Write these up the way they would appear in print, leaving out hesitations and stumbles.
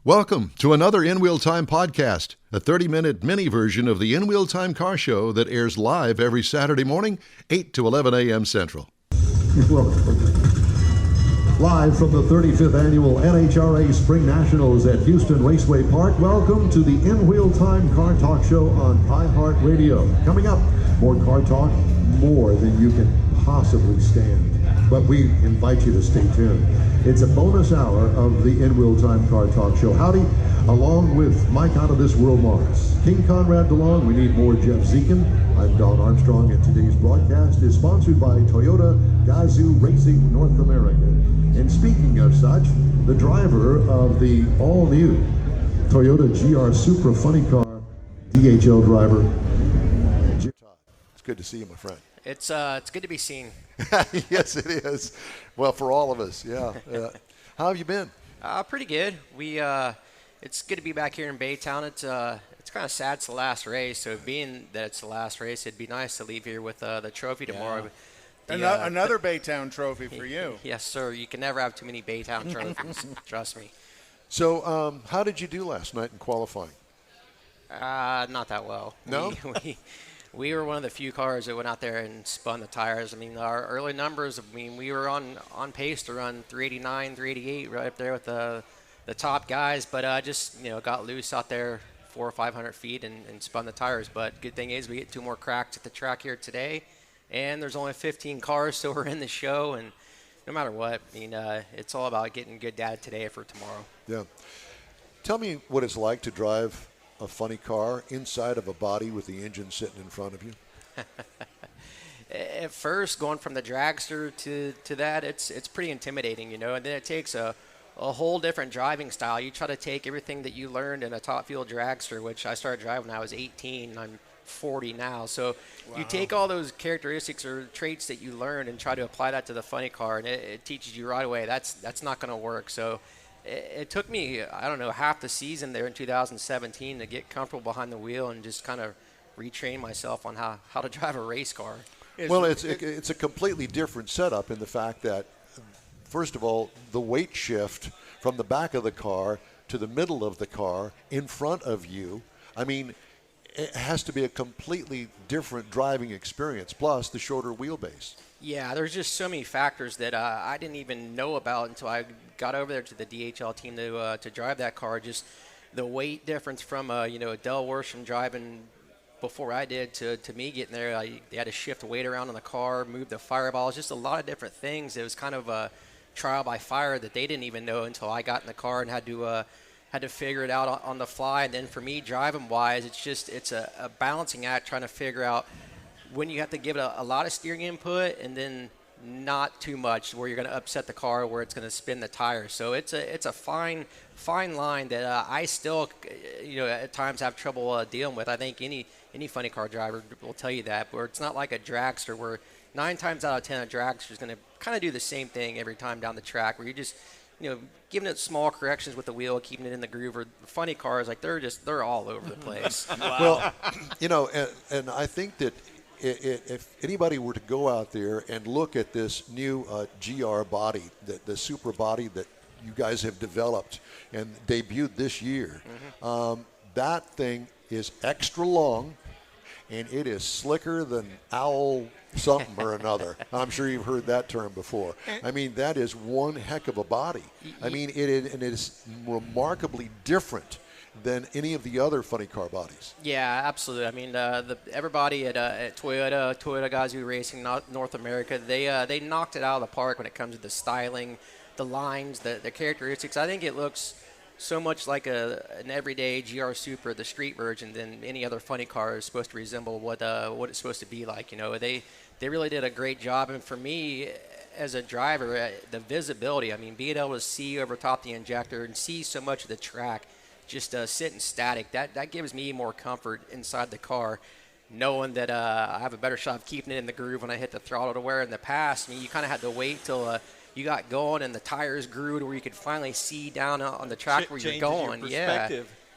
Welcome to another In Wheel Time podcast, a 30-minute mini version of the In Wheel Time car show that airs live every Saturday morning, 8 to 11 a.m. Central. Live from the 35th Annual NHRA Spring Nationals at Houston Raceway Park, welcome to the In Wheel Time Car Talk Show on iHeart Radio. Coming up, more car talk, more than you can possibly stand. But we invite you to stay tuned. It's a bonus hour of the In Wheel Time Car Talk Show. Howdy, along with Mike out of this world Mars, King Conrad DeLong, we need more Jeff Zekin. I'm Don Armstrong, and today's broadcast is sponsored by Toyota Gazoo Racing North America. And speaking of such, the driver of the all-new Toyota GR Supra Funny Car, DHL driver, Todd. It's good to see you, my friend. It's good to be seen. Yes, it is. Well, for all of us, yeah. How have you been? Pretty good. It's good to be back here in Baytown. It's kind of sad it's the last race. So being that it's the last race, it'd be nice to leave here with the trophy tomorrow. Another Baytown trophy for you. Yes, sir. You can never have too many Baytown trophies. Trust me. So, how did you do last night in qualifying? Not that well. No? We were one of the few cars that went out there and spun the tires. I mean, our early numbers, we were on pace to run 389, 388 right up there with the top guys, but just, got loose out there 400 or 500 feet and spun the tires. But good thing is we get 2 more cracks at the track here today, and there's only 15 cars, so we're in the show, and no matter what, it's all about getting good data today for tomorrow. Yeah. Tell me what it's like to drive a funny car inside of a body with the engine sitting in front of you. At first, going from the dragster to that, it's pretty intimidating, and then it takes a whole different driving style. You try to take everything that you learned in a top fuel dragster, which I started driving when I was 18, and I'm 40 now. So You take all those characteristics or traits that you learned and try to apply that to the funny car, and it teaches you right away that's not going to work. So it took me, half the season there in 2017 to get comfortable behind the wheel and just kind of retrain myself on how to drive a race car. Well, it's a completely different setup in the fact that, first of all, the weight shift from the back of the car to the middle of the car in front of you, it has to be a completely different driving experience, plus the shorter wheelbase. Yeah, there's just so many factors that I didn't even know about until I got over there to the DHL team to drive that car. Just the weight difference from Del Worsham driving before I did to me getting there. They had to shift weight around on the car, move the fireballs, just a lot of different things. It was kind of a trial by fire that they didn't even know until I got in the car and had to figure it out on the fly. And then for me, driving wise, it's a balancing act trying to figure out when you have to give it a lot of steering input and then not too much where you're going to upset the car where it's going to spin the tires. So it's a fine line that I still at times have trouble dealing with. I think any funny car driver will tell you that, where it's not like a dragster where 9 times out of 10 a dragster is going to kind of do the same thing every time down the track, where you're just giving it small corrections with the wheel, keeping it in the groove. Or funny cars, like they're all over the place. Wow. Well, and I think that if anybody were to go out there and look at this new GR body, the Supra body that you guys have developed and debuted this year, that thing is extra long, and it is slicker than owl something or another. I'm sure you've heard that term before. That is one heck of a body. It is remarkably different than any of the other funny car bodies. Yeah, absolutely. Everybody at Toyota Gazoo Racing North America, they knocked it out of the park when it comes to the styling, the lines, the characteristics. I think it looks so much like an everyday GR Supra, the street version, than any other funny car is supposed to resemble what it's supposed to be like. They really did a great job. And for me, as a driver, the visibility, being able to see over top the injector and see so much of the track, just sitting static, that gives me more comfort inside the car, knowing that I have a better shot of keeping it in the groove when I hit the throttle, to where in the past, you kind of had to wait till you got going and the tires grew to where you could finally see down on the track where you're going.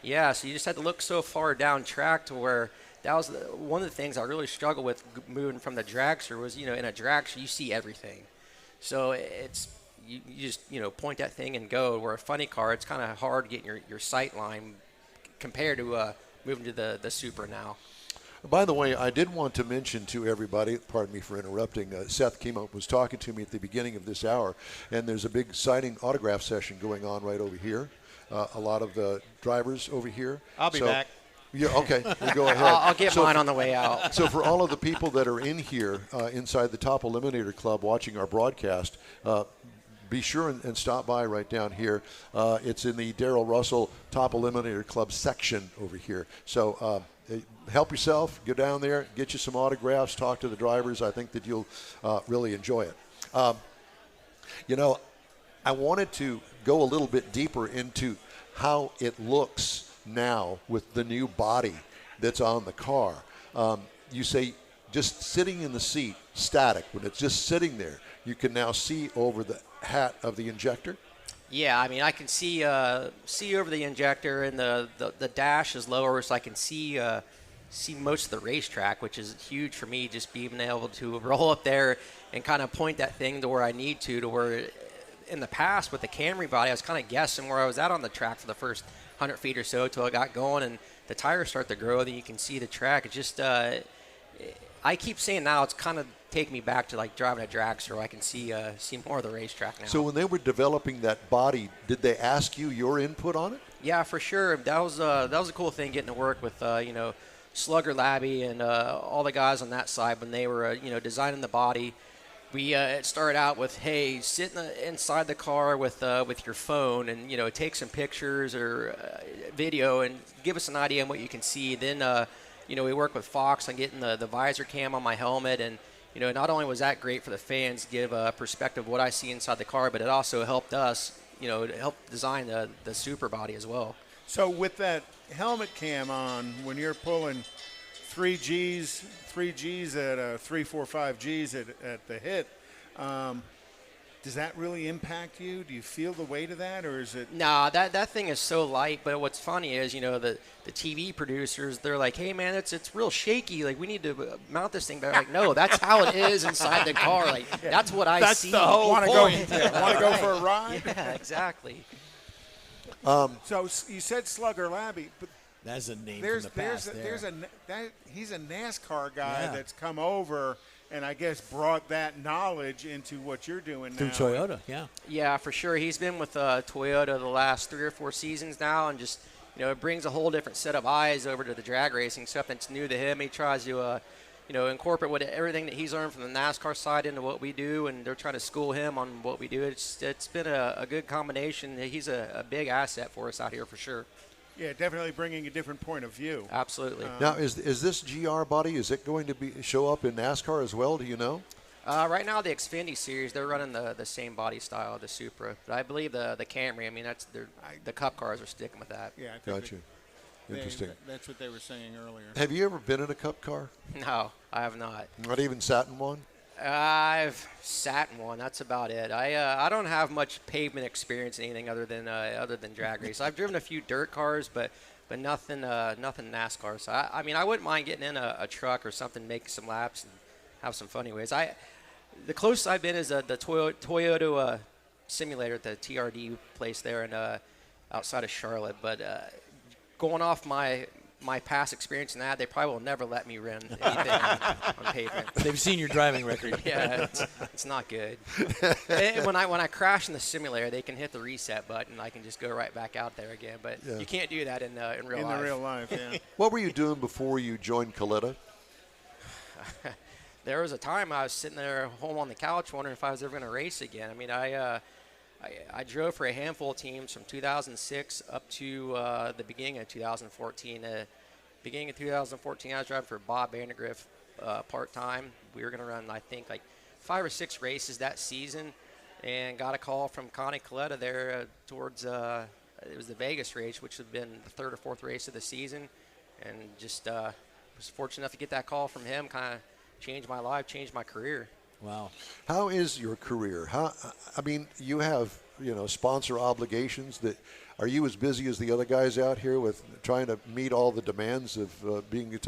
Yeah, so you just had to look so far down track to where that was one of the things I really struggled with moving from the dragster was, in a dragster you see everything. So it's you just point that thing and go. Where a funny car, it's kind of hard getting your sight line compared to moving to the Supra now. By the way, I did want to mention to everybody, pardon me for interrupting, Seth came up, was talking to me at the beginning of this hour, and there's a big signing autograph session going on right over here. A lot of the drivers over here. I'll be back. Yeah, okay, you go ahead. I'll get mine on the way out. So for all of the people that are in here inside the Top Eliminator Club watching our broadcast, be sure and stop by right down here. It's in the Darrell Russell Top Eliminator Club section over here. So help yourself, go down there, get you some autographs, talk to the drivers. I think that you'll really enjoy it. I wanted to go a little bit deeper into how it looks now with the new body that's on the car. You say just sitting in the seat, static, when it's just sitting there, you can now see over the hat of the injector. Yeah, I mean, I can see over the injector, and the dash is lower, so I can see most of the racetrack, which is huge for me, just being able to roll up there and kind of point that thing to where I need to where in the past with the Camry body, I was kind of guessing where I was at on the track for the first 100 feet or so until I got going and the tires start to grow, then you can see the track. It's just, I keep saying now it's kind of taking me back to like driving a dragster where I can see more of the racetrack now. So when they were developing that body, did they ask you your input on it? Yeah, for sure. That was a cool thing getting to work with, Slugger Labby and all the guys on that side when they were, designing the body. We it started out with, hey, sit inside the car with your phone and, take some pictures or video and give us an idea on what you can see. Then, we worked with Fox on getting the visor cam on my helmet. And, not only was that great for the fans to give a perspective of what I see inside the car, but it also helped us, help design the Super body as well. So with that helmet cam on, when you're pulling 3 Gs at 3, 4, 5 Gs at the hit, does that really impact you? Do you feel the weight of that, or is it? Nah, that thing is so light. But what's funny is, the TV producers, they're like, hey man, it's real shaky. Like we need to mount this thing. But I'm like, no, that's how it is inside the car. Like that's what I see. That's the whole point. Want to go for a ride? Yeah, exactly. So you said Slugger Labby, but that's a name from the past. He's a NASCAR guy that's come over and I guess brought that knowledge into what you're doing through now. Toyota. Yeah, for sure. He's been with Toyota the last 3 or 4 seasons now, and just it brings a whole different set of eyes over to the drag racing stuff that's new to him. He tries to incorporate everything that he's learned from the NASCAR side into what we do, and they're trying to school him on what we do. It's been a good combination. He's a big asset for us out here for sure. Yeah, definitely bringing a different point of view. Absolutely. Now, is this GR body, is it going to show up in NASCAR as well? Do you know? Right now, the Xfinity Series, they're running the same body style of the Supra. But I believe the Camry, the Cup cars are sticking with that. Yeah, I think Gotcha. Interesting. That's what they were saying earlier. Have you ever been in a Cup car? No, I have not. Not even sat in one? I've sat in one. That's about it. I don't have much pavement experience in anything other than drag race. I've driven a few dirt cars, but nothing NASCAR. So I wouldn't mind getting in a truck or something, make some laps and have some fun anyways. The closest I've been is the Toyota simulator at the TRD place there in outside of Charlotte. But going off my past experience in that, they probably will never let me run anything on pavement. They've seen your driving record. Yeah, it's not good. When I crash in the simulator, they can hit the reset button. I can just go right back out there again. But you can't do that in real life. In the real life, yeah. What were you doing before you joined Coletta? There was a time I was sitting there home on the couch wondering if I was ever going to race again. I drove for a handful of teams from 2006 up to the beginning of 2014. Beginning of 2014, I was driving for Bob Vandergriff part-time. We were going to run, I think, like 5 or 6 races that season, and got a call from Connie Coletta there towards it was the Vegas race, which had been the 3rd or 4th race of the season, and just was fortunate enough to get that call from him. Kind of changed my life, changed my career. Wow. How is your career? You have, sponsor obligations. Are you as busy as the other guys out here with trying to meet all the demands of being a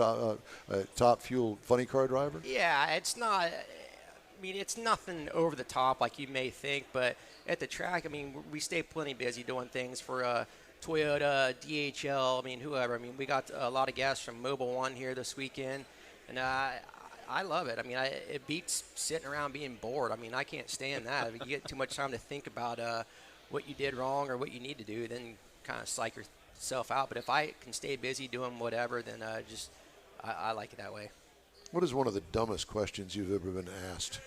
top fuel funny car driver? Yeah, it's not. It's nothing over the top like you may think, but at the track, I mean, we stay plenty busy doing things for Toyota, DHL, I mean, whoever. I mean, we got a lot of guests from Mobile One here this weekend, and I love it. I mean, it beats sitting around being bored. I mean, I can't stand that. If you get too much time to think about what you did wrong or what you need to do, then kind of psych yourself out. But if I can stay busy doing whatever, then I like it that way. What is one of the dumbest questions you've ever been asked?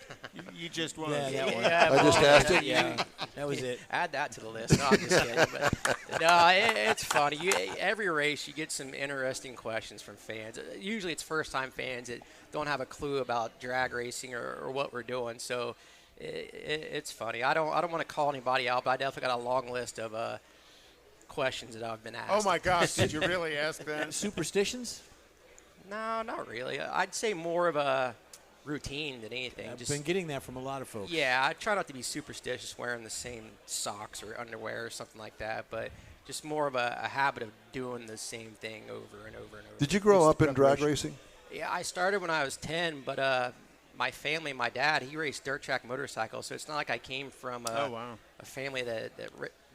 You just won. Yeah, that one. I just asked it? Yeah, that was it. Add that to the list. No, I'm just kidding. But, no, it's funny. Every race, you get some interesting questions from fans. Usually it's first-time fans that don't have a clue about drag racing or what we're doing. So it's funny. I don't want to call anybody out, but I definitely got a long list of questions that I've been asked. Oh, my gosh. Did you really ask that? Superstitions? No, not really. I'd say more of a routine than anything. I've been getting that from a lot of folks. Yeah, I try not to be superstitious wearing the same socks or underwear or something like that, but just more of a habit of doing the same thing over and over and over. Did you grow up in drag racing? Yeah, I started when I was 10, but my family, my dad, he raced dirt track motorcycles, so it's not like I came from a family that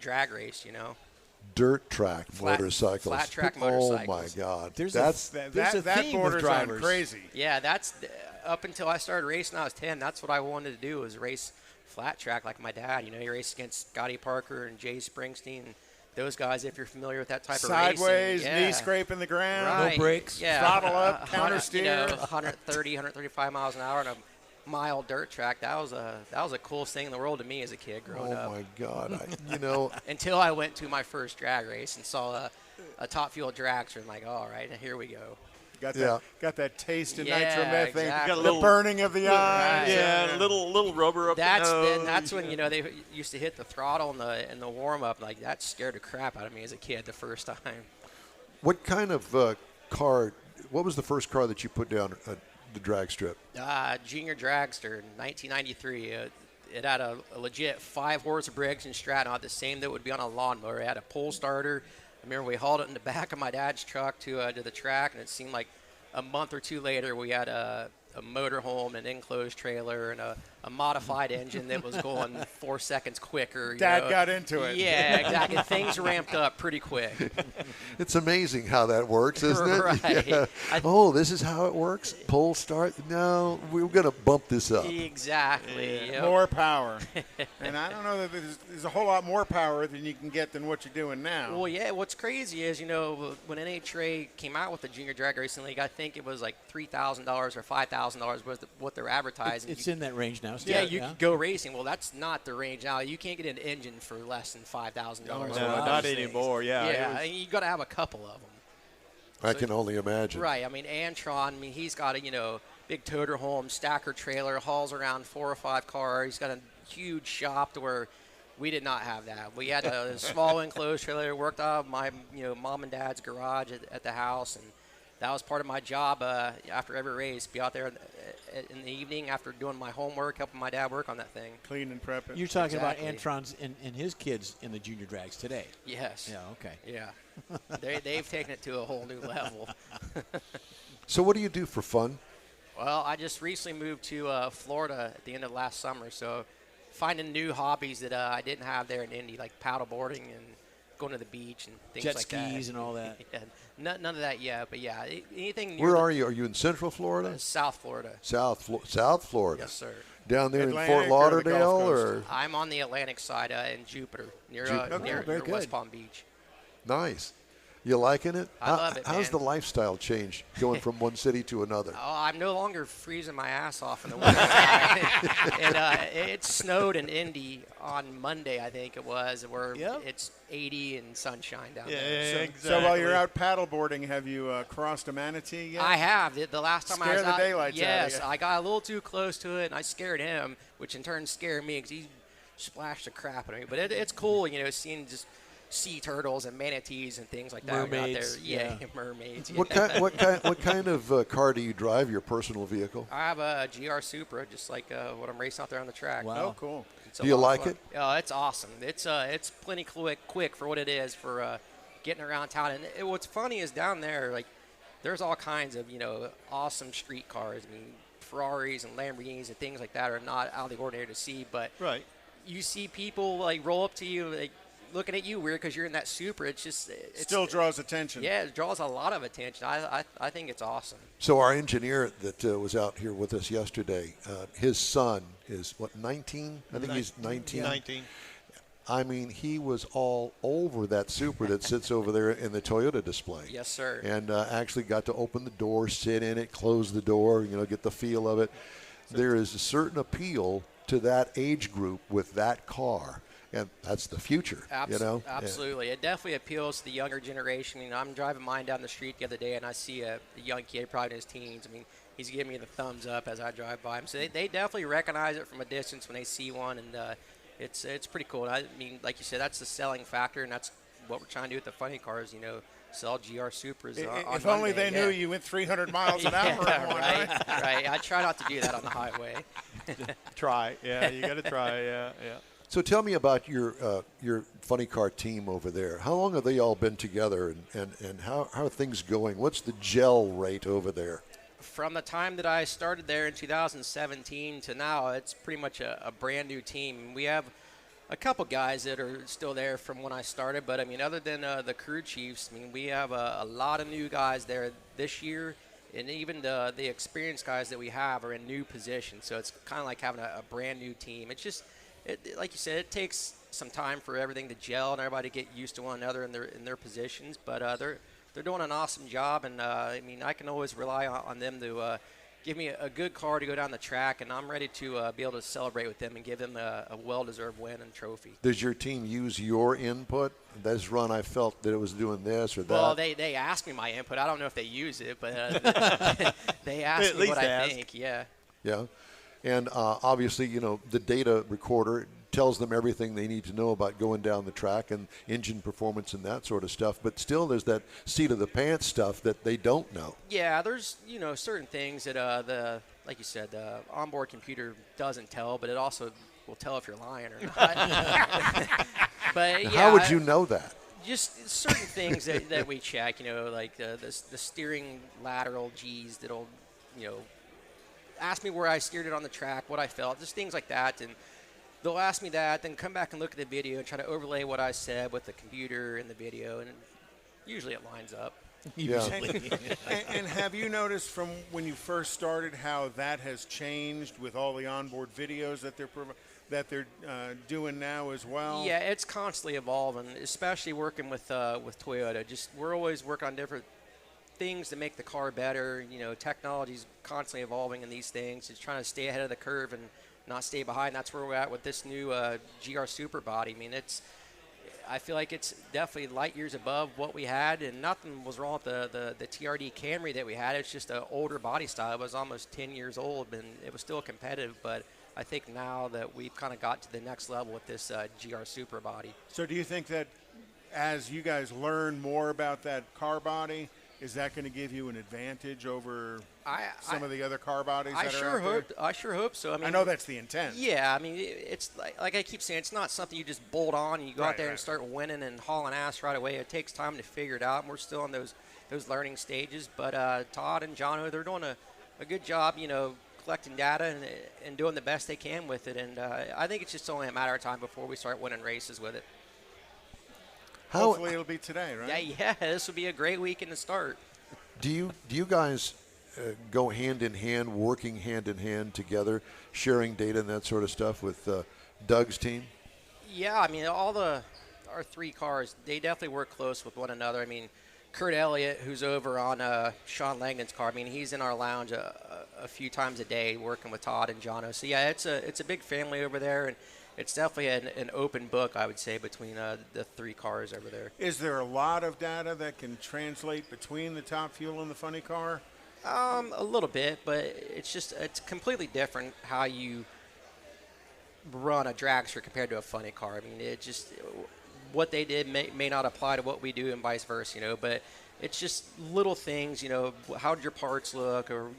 drag raced, you know. Dirt track motorcycles. Flat track Oh motorcycles. my God! There's that theme with borders on drivers. crazy. Yeah, that's up until I started racing when I was 10. That's what I wanted to do, was race flat track like my dad. You know, he raced against Scotty Parker and Jay Springsteen and those guys, if you're familiar with that type of racing. Sideways, Yeah. knee scraping the ground. Right. No brakes. Yeah. Throttle up, counter 130, 135 miles an hour on a mile dirt track. That was the coolest thing in the world to me as a kid growing up. Oh my God! You know, Until I went to my first drag race and saw a Top Fuel dragster, and like, all right, here we go. Got Yeah. got that taste of Yeah, nitromethane. exactly. Got a The little- burning of the eyes. Yeah, little rubber up the nose. That's when, you know, they used to hit the throttle in the warm up. Like, that scared the crap out of me as a kid the first time. what kind of car? What was the first car that you put down the drag strip? Junior dragster in 1993. It had a legit 5-horse Briggs and Stratton, the same that would be on a lawnmower. It had a pull starter. I remember we hauled it in the back of my dad's truck to the track, and it seemed like a month or two later we had a motorhome, an enclosed trailer, and a modified engine that was going 4 seconds quicker. Dad got into it. Yeah, exactly. Things ramped up pretty quick. It's amazing how that works, isn't it? Right. Yeah. This is how it works? Pull start? No, we're going to bump this up. Exactly. Yep. More power. And I don't know that there's a whole lot more power than you can get than what you're doing now. Well, yeah, what's crazy is, you know, when NHRA came out with the Junior Drag Racing League, I think it was like $3,000 or $5,000 was what they're advertising. It's in that range now. Yeah, you could go racing. Well, that's not the range now. You can't get an engine for less than $5,000. No, not anymore. Yeah. Yeah, and you got to have a couple of them. I can only imagine. Right. I mean, Antron, he's got a, big toter home, stacker trailer, hauls around 4 or 5 cars. He's got a huge shop to where we did not have that. We had a small enclosed trailer, worked out of my, mom and dad's garage at the house, and that was part of my job after every race, be out there in the evening after doing my homework, helping my dad work on that thing. Clean and prep it. You're talking Exactly. about Antron's and his kids in the junior drags today. Yes. Yeah, okay. Yeah. They've taken it to a whole new level. So what do you do for fun? Well, I just recently moved to Florida at the end of last summer, so finding new hobbies that I didn't have there in Indy, like paddleboarding and going to the beach and things Jet like that. skis and all that. Yeah, none of that yet, but yeah, anything near Where are you? Are you in Central Florida? South Florida. South Florida. Yes, sir. Down there Atlantic in Fort or the Lauderdale, Gulf or Coast? I'm on the Atlantic side in Jupiter, near Jupiter. very near good. West Palm Beach. nice. You liking it? I love it, How's man. the lifestyle change going from one city to another? Oh, I'm no longer freezing my ass off in the winter time. And it snowed in Indy on Monday, I think it was, where Yep. it's 80 and sunshine down Yeah, there. exactly. So while you're out paddleboarding, have you crossed a manatee yet? I have. The last time I Scare was the out, daylights out of yes, you. I got a little too close to it, and I scared him, which in turn scared me because he splashed the crap out of me. But it's cool, seeing just sea turtles and manatees and things like that. Mermaids, Out there. Yeah, yeah. mermaids. What kind of car do you drive? Your personal vehicle? I have a GR Supra, just like what I'm racing out there on the track. Wow. Oh, cool. It's a Do you lot of like fun. it? Oh, it's awesome. It's plenty quick for what it is for getting around town. And what's funny is down there, like, there's all kinds of awesome street cars. I mean, Ferraris and Lamborghinis and things like that are not out of the ordinary to see. But Right. you see people like roll up to you, like looking at you weird because you're in that Supra. It still draws attention. Yeah, it draws a lot of attention. I think it's awesome. So our engineer that was out here with us yesterday, his son is, what, 19? I think he's 19. 19. I mean, he was all over that Supra that sits over there in the Toyota display. Yes, sir. And actually got to open the door, sit in it, close the door, get the feel of it. There is a certain appeal to that age group with that car. And that's the future, Absolutely. It definitely appeals to the younger generation. I'm driving mine down the street the other day, and I see a young kid, probably in his teens. I mean, he's giving me the thumbs up as I drive by him. So they definitely recognize it from a distance when they see one, and it's pretty cool. And I mean, like you said, that's the selling factor, and that's what we're trying to do with the funny cars, sell GR Supras on If only Monday. they knew you went 300 miles an hour on one, right? Right. I try not to do that on the highway. Try. Yeah, you got to try. Yeah. So tell me about your funny car team over there. How long have they all been together, and how are things going? What's the gel rate over there? From the time that I started there in 2017 to now, it's pretty much a brand new team. We have a couple guys that are still there from when I started, but I mean, other than the crew chiefs, I mean, we have a lot of new guys there this year, and even the experienced guys that we have are in new positions. So it's kind of like having a brand new team. It's just, like you said, it takes some time for everything to gel and everybody to get used to one another in their positions. But they're doing an awesome job, and I mean, I can always rely on them to give me a good car to go down the track, and I'm ready to be able to celebrate with them and give them a well-deserved win and trophy. Does your team use your input? This run, I felt that it was doing this or that. Well, they ask me my input. I don't know if they use it, but they ask me what I think. Yeah. Yeah. And obviously, the data recorder tells them everything they need to know about going down the track and engine performance and that sort of stuff. But still, there's that seat of the pants stuff that they don't know. Yeah, there's certain things that like you said, the onboard computer doesn't tell, but it also will tell if you're lying or not. But yeah, how would you know that? Just certain things that we check. Like the steering lateral G's that'll ask me where I steered it on the track, what I felt, just things like that. And they'll ask me that, then come back and look at the video and try to overlay what I said with the computer and the video, and usually it lines up. Yeah. And have you noticed from when you first started how that has changed with all the onboard videos that they're doing now as well? Yeah, it's constantly evolving, especially working with Toyota. We're always working on different things to make the car better. Technology's constantly evolving in these things. It's trying to stay ahead of the curve and not stay behind. That's where we're at with this new GR Super body. I mean, I feel like it's definitely light years above what we had, and nothing was wrong with the TRD Camry that we had. It's just an older body style. It was almost 10 years old, and it was still competitive, but I think now that we've kind of got to the next level with this GR Super body. So do you think that as you guys learn more about that car body, is that going to give you an advantage over some of the other car bodies that are out there? I sure hope so. I mean, I know that's the intent. Yeah, I mean, it's like I keep saying, it's not something you just bolt on and you go out there and start winning and hauling ass right away. It takes time to figure it out, and we're still in those learning stages. But Todd and Jono, they're doing a good job, collecting data and doing the best they can with it. And I think it's just only a matter of time before we start winning races with it. Hopefully it'll be today, right? Yeah, this will be a great weekend to start. Do you guys go hand in hand, working hand in hand together, sharing data and that sort of stuff with Doug's team? Yeah, I mean, our three cars, they definitely work close with one another. I mean, Kurt Elliott, who's over on Sean Langdon's car, I mean, he's in our lounge a few times a day working with Todd and Jono. So, yeah, it's a big family over there, and it's definitely an open book, I would say, between the three cars over there. Is there a lot of data that can translate between the Top Fuel and the Funny Car? A little bit, but it's completely different how you run a dragster compared to a funny car. I mean, what they did may not apply to what we do and vice versa, but it's just little things, how did your parts look, or,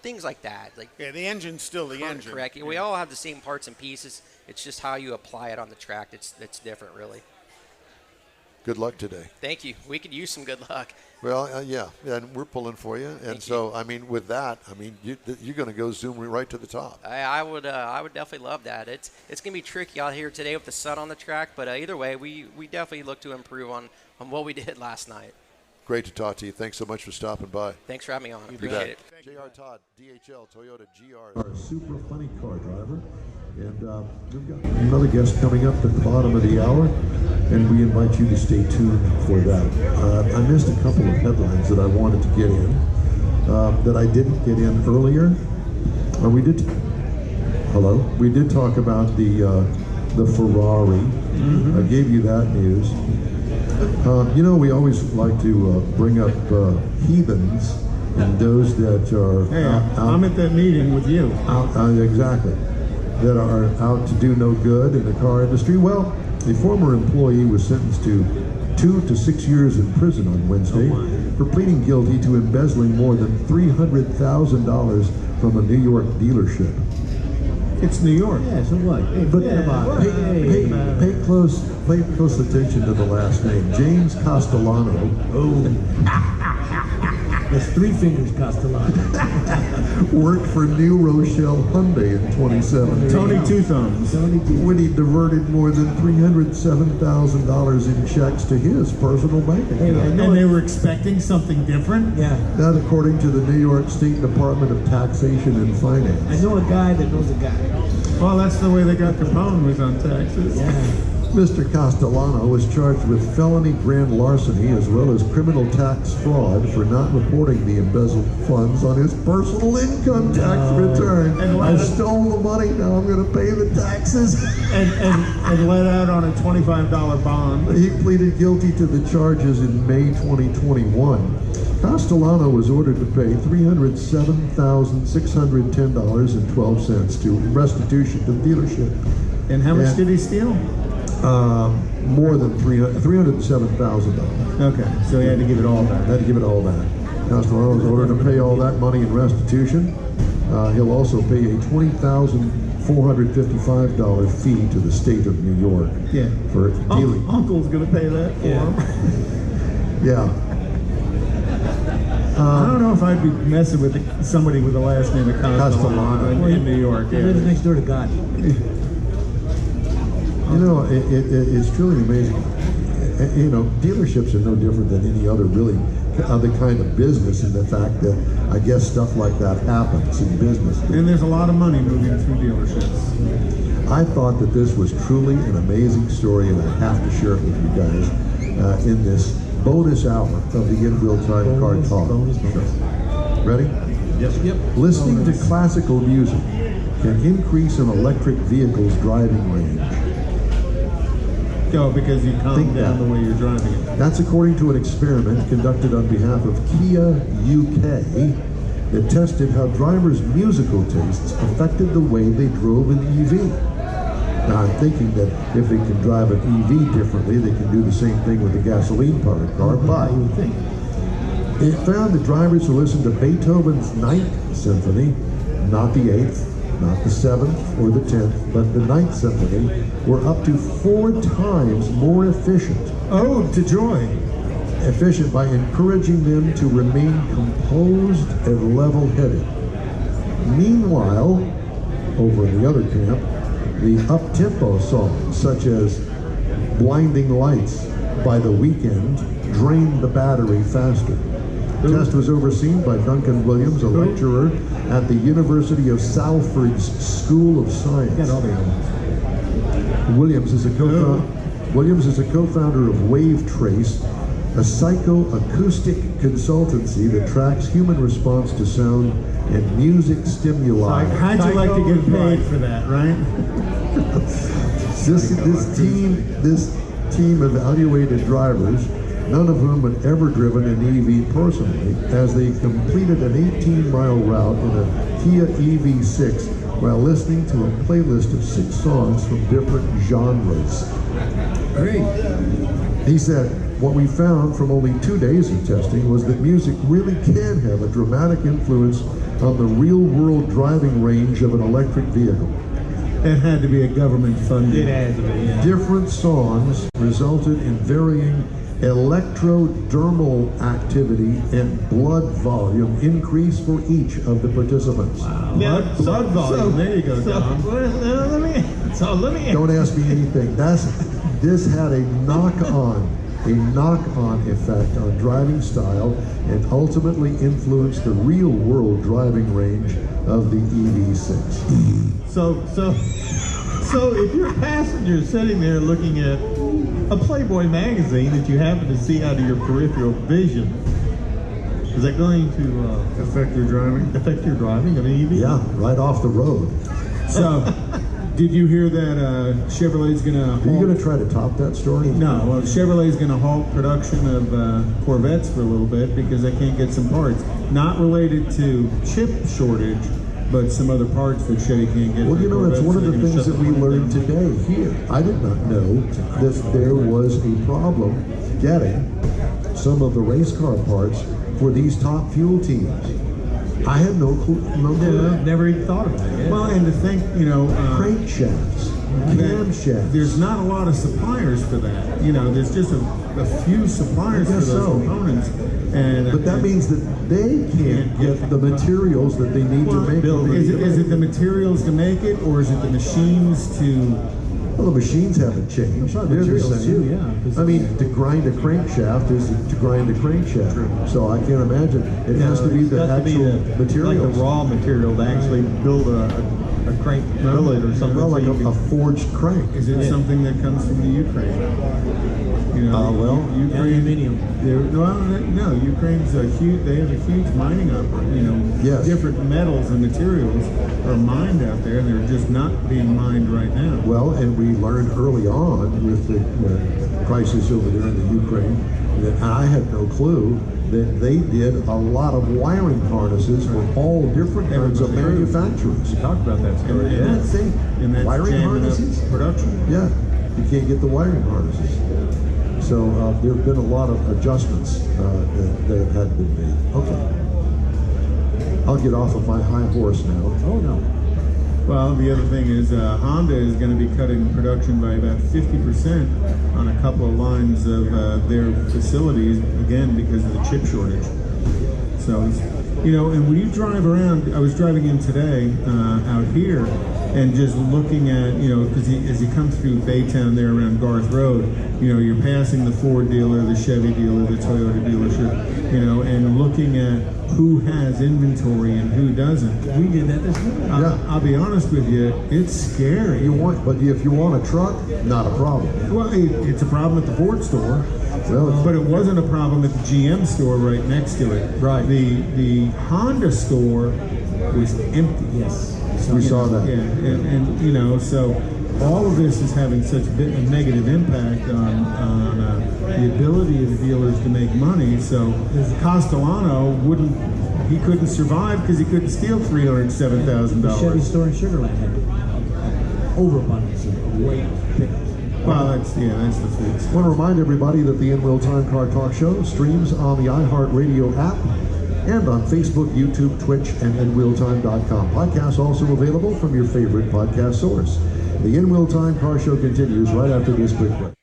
things like that. Yeah, the engine's still the engine. Correct. We all have the same parts and pieces. It's just how you apply it on the track that's different, really. Good luck today. Thank you. We could use some good luck. Well, yeah, and we're pulling for you. And so, I mean, with that, I mean, you're going to go zoom right to the top. I would definitely love that. It's going to be tricky out here today with the sun on the track, but either way, we definitely look to improve on what we did last night. Great to talk to you. Thanks so much for stopping by. Thanks for having me on. You Appreciate bet. it. J.R. Todd, DHL, Toyota GR. Our super funny car driver. And we've got another guest coming up at the bottom of the hour, and we invite you to stay tuned for that. I missed a couple of headlines that I wanted to get in, that I didn't get in earlier. We did talk about the Ferrari. I gave you that news. You know, we always like to bring up heathens and those that are I'm at that meeting with you. Exactly. That are out to do no good in the car industry. Well, a former employee was sentenced to 2 to 6 years in prison on Wednesday for pleading guilty to embezzling more than $300,000 from a New York dealership. It's New York. Yeah, so what? Hey, But pay close attention to the last name, James Castellano. That's 3 fingers Castellano. Worked for New Rochelle Hyundai in 2017. Tony Two Thumbs. When he diverted more than $307,000 in checks to his personal bank account. And they were expecting something different? Yeah. That according to the New York State Department of Taxation and Finance. I know a guy that knows a guy. Well, that's the way they got Capone, was on taxes. Yeah. Mr. Castellano was charged with felony grand larceny as well as criminal tax fraud for not reporting the embezzled funds on his personal income tax return. I stole the money, now I'm going to pay the taxes. And let out on a $25 bond. He pleaded guilty to the charges in May 2021. Castellano was ordered to pay $307,610.12 to restitution to the dealership. And how much did he steal? More than $307,000. Okay, so he had to give it all back. Had to give it all back. Castellano was ordered to pay all that money in restitution. He'll also pay a $20,455 fee to the state of New York. Yeah. For dealing. Uncle's going to pay that for him. Yeah. I don't know if I'd be messing with somebody with the last name of Castellano in New York. He lives next door to God. You know, it's truly amazing. You know, dealerships are no different than any other kind of business in the fact that I guess stuff like that happens in business. And there's a lot of money moving through dealerships. I thought that this was truly an amazing story, and I have to share it with you guys in this bonus hour of the In Real Time Car Talk. Ready? Yes. Yep. Listening to classical music can increase an electric vehicle's driving range. Go, because you calm down the way you're driving it. That's according to an experiment conducted on behalf of Kia UK that tested how drivers' musical tastes affected the way they drove an EV. Now I'm thinking that if they can drive an EV differently, they can do the same thing with a gasoline-powered car, but it found that drivers who listened to Beethoven's Ninth Symphony, not the 8th, not the 7th or the 10th, but the 9th Symphony, were up to 4 times more efficient. Oh, to joy. Efficient by encouraging them to remain composed and level-headed. Meanwhile, over in the other camp, the up-tempo songs, such as Blinding Lights by The Weeknd, drained the battery faster. The test was overseen by Duncan Williams, a lecturer at the University of Salford's School of Science. Williams is a co-founder of Wave Trace, a psychoacoustic consultancy that tracks human response to sound and music stimuli. How'd you like to get paid for that, right? This team evaluated drivers, none of whom had ever driven an EV personally, as they completed an 18-mile route in a Kia EV6 while listening to a playlist of 6 songs from different genres. Great. He said, what we found from only 2 days of testing was that music really can have a dramatic influence on the real-world driving range of an electric vehicle. It had to be a government funded. It had to be. Yeah. Different songs resulted in varying electrodermal activity and blood volume increase for each of the participants. Blood volume. There you go, Tom. Let me. Don't ask me anything. This had a knock-on effect on driving style and ultimately influenced the real-world driving range of the EV6. So if you're a passenger sitting there looking at a Playboy magazine that you happen to see out of your peripheral vision, is that going to Affect your driving? affect your driving of an EV? Yeah, right off the road. So, did you hear that Chevrolet's going to Are you going to try to top that story? No, well, Chevrolet's going to halt production of Corvettes for a little bit because they can't get some parts. Not related to chip shortage, but some other parts that Chevy can't get. Well, you know, it's one of the things shut that we plant learned down. today here. I did not know that there was a problem getting some of the race car parts for these top fuel teams. I had no clue. Yeah, never even thought about it. Well, and to think, Crankshafts, camshafts. there's not a lot of suppliers for that. There's just a few suppliers for guess those so. components. And But that means that they can't get the materials that they need to make. Bill, is it the materials to make it, or is it the machines to? Well, the machines haven't changed. They're the materials same. too, yeah. I mean, to grind a crankshaft is to grind a crankshaft. So I can't imagine. It has to be It's the got to be actual like materials. the raw material to actually build a crank billet or something. Well, like so you a can- forged crank. Is it something that comes from the Ukraine? Aluminium. No, Ukraine's a huge. They have a huge mining operation. Yes. Different metals and materials are mined out there. They're just not being mined right now. Well, and we learned early on with the crisis over there in the Ukraine that I had no clue that they did a lot of wiring harnesses for all different kinds of manufacturers. We talked about that story. And that thing, And that's wiring jamming up harnesses? production. Yeah, you can't get the wiring harnesses. So there have been a lot of adjustments that have had been made. Okay. I'll get off of my high horse now. Oh no. Well, the other thing is Honda is going to be cutting production by about 50% on a couple of lines of their facilities, again, because of the chip shortage. So, and when you drive around, I was driving in today out here and just looking at, because as you come through Baytown there around Garth Road, you're passing the Ford dealer, the Chevy dealer, the Toyota dealership, and looking at who has inventory and who doesn't. We did that this morning. I'll be honest with you, it's scary. But if you want a truck, not a problem. Well, it's a problem at the Ford store, Well, but it wasn't a problem at the GM store right next to it. Right. The Honda store was empty. Yes. we saw that. Yeah, and so all of this is having such a negative impact on the ability of the dealers to make money. So Castellano couldn't survive because he couldn't steal The Chevy $307,000. store in Sugar Land had overabundance of great pickups. Well, that's the food. I want to remind everybody that the In Real Time Car Talk Show streams on the iHeart Radio app and on Facebook, YouTube, Twitch, and InRealTime.com. Podcasts also available from your favorite podcast source. The In Real Time Car Show continues right after this quick break.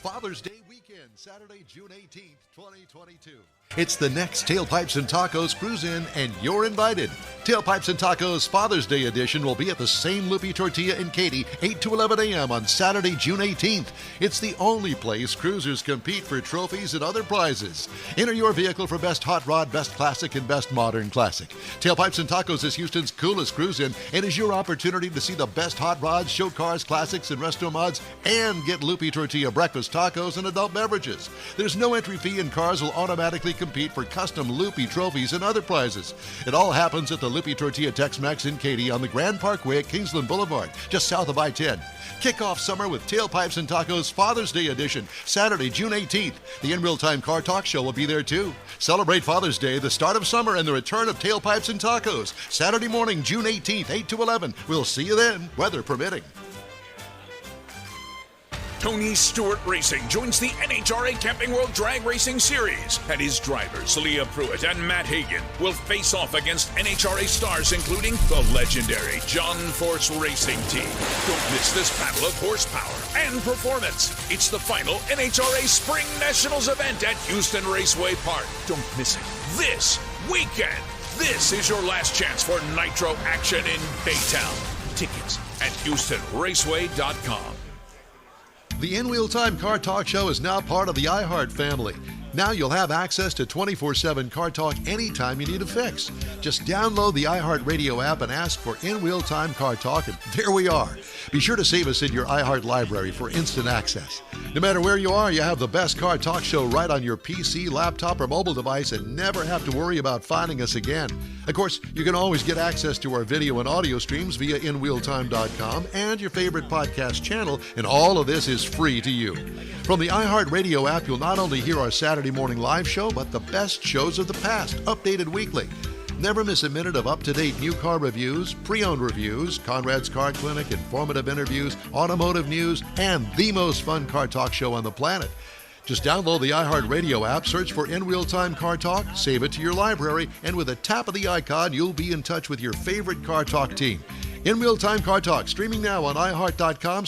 Father's Day weekend, Saturday, June 18th, 2022. It's the next Tailpipes and Tacos Cruise In, and you're invited. Tailpipes and Tacos Father's Day edition will be at the same Loopy Tortilla in Katy, 8 to 11 a.m. on Saturday, June 18th. It's the only place cruisers compete for trophies and other prizes. Enter your vehicle for Best Hot Rod, Best Classic, and Best Modern Classic. Tailpipes and Tacos is Houston's coolest cruise in and is your opportunity to see the best hot rods, show cars, classics, and resto mods, and get Loopy Tortilla breakfast tacos and adult beverages. There's no entry fee, and cars will automatically compete for custom Loopy trophies and other prizes. It all happens at the Loopy Tortilla Tex-Mex in Katy on the Grand Parkway at Kingsland Boulevard, just south of I-10. Kick off summer with Tailpipes and Tacos Father's Day edition, Saturday, June 18th. The In Real Time Car Talk Show will be there too. Celebrate Father's Day, the start of summer, and the return of Tailpipes and Tacos. Saturday morning, June 18th, 8 to 11. We'll see you then, weather permitting. Tony Stewart Racing joins the NHRA Camping World Drag Racing Series, and his drivers, Leah Pruitt and Matt Hagan, will face off against NHRA stars including the legendary John Force Racing Team. Don't miss this battle of horsepower and performance. It's the final NHRA Spring Nationals event at Houston Raceway Park. Don't miss it this weekend. This is your last chance for nitro action in Baytown. Tickets at HoustonRaceway.com. The In Wheel Time Car Talk Show is now part of the iHeart family. Now you'll have access to 24/7 Car Talk anytime you need a fix. Just download the iHeart Radio app and ask for In Wheel Time Car Talk, and there we are. Be sure to save us in your iHeart library for instant access. No matter where you are, you have the best Car Talk Show right on your PC, laptop, or mobile device and never have to worry about finding us again. Of course, you can always get access to our video and audio streams via InWheelTime.com and your favorite podcast channel, and all of this is free to you. From the iHeart Radio app, you'll not only hear our Saturday morning live show, but the best shows of the past, updated weekly. Never miss a minute of up-to-date new car reviews, pre-owned reviews, Conrad's Car Clinic, informative interviews, automotive news, and the most fun car talk show on the planet. Just download the iHeart Radio app, search for In Wheel Time Car Talk, save it to your library, and with a tap of the icon, you'll be in touch with your favorite Car Talk team. In Wheel Time Car Talk, streaming now on iHeart.com.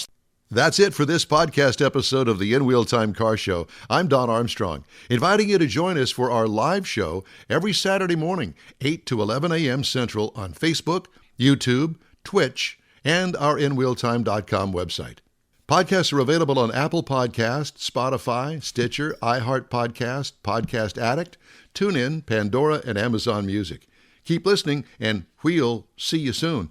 That's it for this podcast episode of the In Wheel Time Car Show. I'm Don Armstrong, inviting you to join us for our live show every Saturday morning, 8 to 11 a.m. Central on Facebook, YouTube, Twitch, and our InWheelTime.com website. Podcasts are available on Apple Podcasts, Spotify, Stitcher, iHeart Podcast, Podcast Addict, TuneIn, Pandora, and Amazon Music. Keep listening, and we'll see you soon.